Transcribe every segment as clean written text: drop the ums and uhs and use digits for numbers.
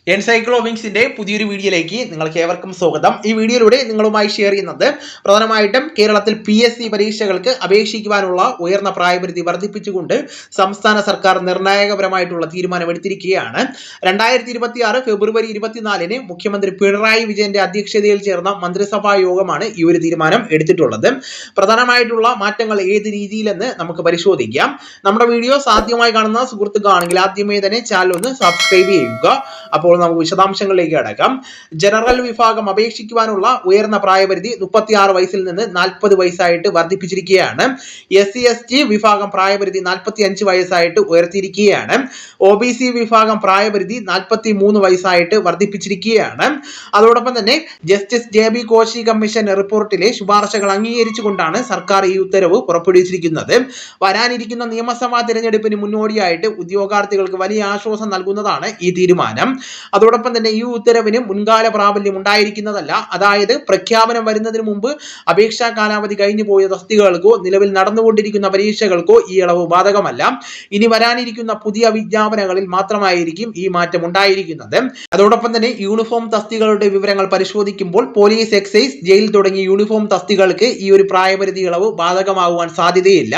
എൻസൈക്ലോവിങ്സിന്റെ പുതിയൊരു വീഡിയോയിലേക്ക് നിങ്ങൾക്ക് ഏവർക്കും സ്വാഗതം. ഈ വീഡിയോയിലൂടെ നിങ്ങളുമായി ഷെയർ ചെയ്യുന്നത് പ്രധാനമായിട്ടും കേരളത്തിൽ PSC പരീക്ഷകൾക്ക് അപേക്ഷിക്കുവാനുള്ള ഉയർന്ന പ്രായപരിധി വർദ്ധിപ്പിച്ചുകൊണ്ട് സംസ്ഥാന സർക്കാർ നിർണായകപരമായിട്ടുള്ള തീരുമാനമെടുത്തിരിക്കുകയാണ്. 2026 ഫെബ്രുവരി 24-ന് മുഖ്യമന്ത്രി പിണറായി വിജയന്റെ അധ്യക്ഷതയിൽ ചേർന്ന മന്ത്രിസഭാ യോഗമാണ് ഈ ഒരു തീരുമാനം എടുത്തിട്ടുള്ളത്. പ്രധാനമായിട്ടുള്ള മാറ്റങ്ങൾ ഏത് രീതിയിലെന്ന് നമുക്ക് പരിശോധിക്കാം. നമ്മുടെ വീഡിയോ ആദ്യമായി കാണുന്ന സുഹൃത്തുക്കളാണെങ്കിൽ ആദ്യമേ തന്നെ ചാനൽ ഒന്ന് സബ്സ്ക്രൈബ് ചെയ്യുക. അപ്പോൾ നമുക്ക് വിശദാംശങ്ങളിലേക്ക് കടക്കാം. ജനറൽ വിഭാഗം അപേക്ഷിക്കുവാനുള്ള ഉയർന്ന പ്രായപരിധി 36 വയസ്സിൽ നിന്ന് 40 വയസ്സായിട്ട് വർദ്ധിപ്പിച്ചിരിക്കുകയാണ്. SC/ST വിഭാഗം പ്രായപരിധി 45 വയസ്സായിട്ട് ഉയർത്തിയിരിക്കുകയാണ്. OBC വിഭാഗം പ്രായപരിധി 43 വയസ്സായിട്ട് വർദ്ധിപ്പിച്ചിരിക്കുകയാണ്. അതോടൊപ്പം തന്നെ ജസ്റ്റിസ് JB കോശി കമ്മീഷൻ റിപ്പോർട്ടിലെ ശുപാർശകൾ അംഗീകരിച്ചുകൊണ്ടാണ് സർക്കാർ ഈ ഉത്തരവ് പുറപ്പെടുവിച്ചിരിക്കുന്നത്. വരാനിരിക്കുന്ന നിയമസഭാ തിരഞ്ഞെടുപ്പിന് മുന്നോടിയായിട്ട് ഉദ്യോഗാർത്ഥികൾക്ക് വലിയ ആശ്വാസം നൽകുന്നതാണ് ഈ തീരുമാനം. അതോടൊപ്പം തന്നെ ഈ ഉത്തരവിന് മുൻകാല പ്രാബല്യം ഉണ്ടായിരിക്കുന്നതല്ല. അതായത് പ്രഖ്യാപനം വരുന്നതിന് മുമ്പ് അപേക്ഷാ കാലാവധി കഴിഞ്ഞു പോയ തസ്തികകൾക്കോ നിലവിൽ നടന്നുകൊണ്ടിരിക്കുന്ന പരീക്ഷകൾക്കോ ഈ ഇളവ് ബാധകമല്ല. ഇനി വരാനിരിക്കുന്ന പുതിയ വിജ്ഞാപനങ്ങളിൽ മാത്രമായിരിക്കും ഈ മാറ്റം ഉണ്ടായിരിക്കുന്നത്. അതോടൊപ്പം തന്നെ യൂണിഫോം തസ്തികകളുടെ വിവരങ്ങൾ പരിശോധിക്കുമ്പോൾ പോലീസ്, എക്സൈസ്, ജയിൽ തുടങ്ങിയ യൂണിഫോം തസ്തികൾക്ക് ഈ ഒരു പ്രായപരിധി ഇളവ് ബാധകമാകുവാൻ സാധ്യതയില്ല.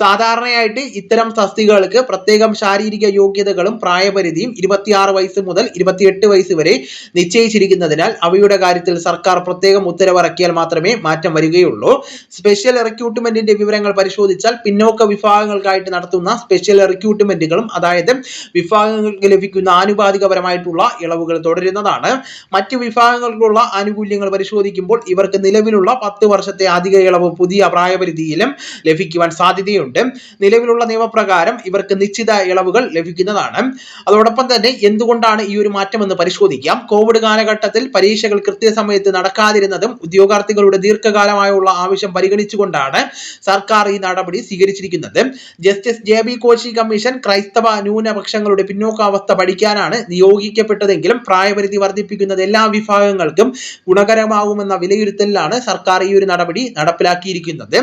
സാധാരണയായിട്ട് ഇത്തരം തസ്തികകൾക്ക് പ്രത്യേകം ശാരീരിക യോഗ്യതകളും പ്രായപരിധിയും 26 വയസ്സ് മുതൽ 28 വയസ്സ് വരെ നിശ്ചയിച്ചിരിക്കുന്നതിനാൽ അവയുടെ കാര്യത്തിൽ സർക്കാർ പ്രത്യേകം ഉത്തരവിറക്കിയാൽ മാത്രമേ മാറ്റം വരികയുള്ളൂ. സ്പെഷ്യൽ റിക്രൂട്ട്മെന്റിന്റെ വിവരങ്ങൾ പരിശോധിച്ചാൽ പിന്നോക്ക വിഭാഗങ്ങൾക്കായിട്ട് നടത്തുന്ന സ്പെഷ്യൽ റിക്രൂട്ട്മെന്റുകളും അതായത് വിഭാഗങ്ങൾക്ക് ലഭിക്കുന്ന ആനുപാതികപരമായിട്ടുള്ള ഇളവുകൾ തുടരുന്നതാണ്. മറ്റു വിഭാഗങ്ങൾക്കുള്ള ആനുകൂല്യങ്ങൾ പരിശോധിക്കുമ്പോൾ ഇവർക്ക് നിലവിലുള്ള 10 വർഷത്തെ അധിക ഇളവ് പുതിയ പ്രായപരിധിയിലും ലഭിക്കുവാൻ സാധ്യതയുണ്ട്. നിലവിലുള്ള നിയമപ്രകാരം ഇവർക്ക് നിശ്ചിത ഇളവുകൾ ലഭിക്കുന്നതാണ്. അതോടൊപ്പം തന്നെ എന്തുകൊണ്ടാണ് ഈ ഒരു മാറ്റം എന്ന് പരിശോധിക്കാം. കോവിഡ് കാലഘട്ടത്തിൽ പരീക്ഷകൾ കൃത്യസമയത്ത് നടക്കാതിരുന്നതും ഉദ്യോഗാർത്ഥികളുടെ ദീർഘകാലമായുള്ള ആവശ്യം പരിഗണിച്ചുകൊണ്ടാണ് സർക്കാർ ഈ നടപടി സ്വീകരിച്ചിരിക്കുന്നത്. ജസ്റ്റിസ് JB കോശി കമ്മീഷൻ ക്രൈസ്തവ ന്യൂനപക്ഷങ്ങളുടെ പിന്നോക്കാവസ്ഥ പഠിക്കാനാണ് നിയോഗിക്കപ്പെട്ടതെങ്കിലും പ്രായപരിധി വർദ്ധിപ്പിക്കുന്നത് എല്ലാ വിഭാഗങ്ങൾക്കും ഗുണകരമാകുമെന്ന വിലയിരുത്തലിലാണ് സർക്കാർ ഈ ഒരു നടപടി നടപ്പിലാക്കിയിരിക്കുന്നത്.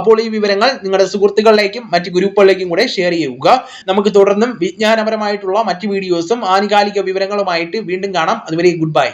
അപ്പോൾ ഈ വിവരങ്ങൾ നിങ്ങളുടെ സുഹൃത്തുക്കളിലേക്കും മറ്റ് ഗ്രൂപ്പുകളിലേക്കും കൂടെ ഷെയർ ചെയ്യുക. നമുക്ക് തുടർന്നും വിജ്ഞാനപരമായിട്ടുള്ള മറ്റ് വീഡിയോസും ആനുകാലിക വിവരങ്ങളുമായിട്ട് വീണ്ടും കാണാം. അതുവരെ ഗുഡ് ബൈ.